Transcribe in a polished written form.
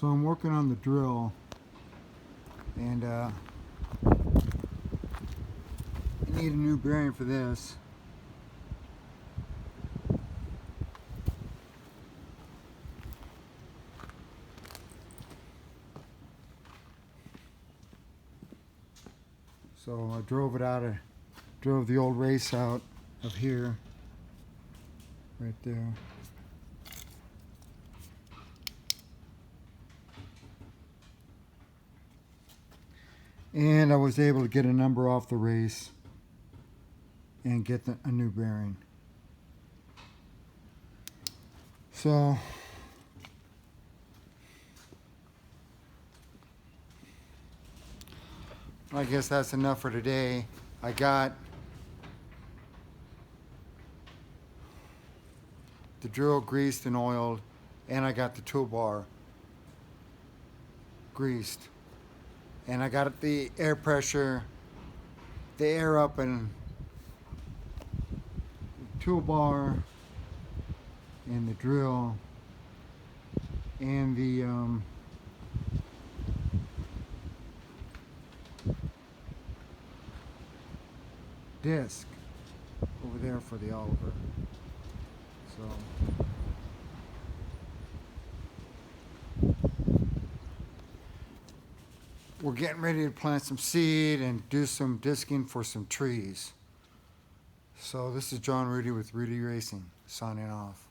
So I'm working on the drill, and I need a new bearing for this. So I drove the old race out of here, right there. And I was able to get a number off the race and get a new bearing. So I guess that's enough for today. I got the drill greased and oiled, and I got the toolbar greased. And I got the air pressure, the air up in the toolbar and the drill and the disc over there for the Oliver. So we're getting ready to plant some seed and do some disking for some trees. So this is John Rudy with Rudy Racing, signing off.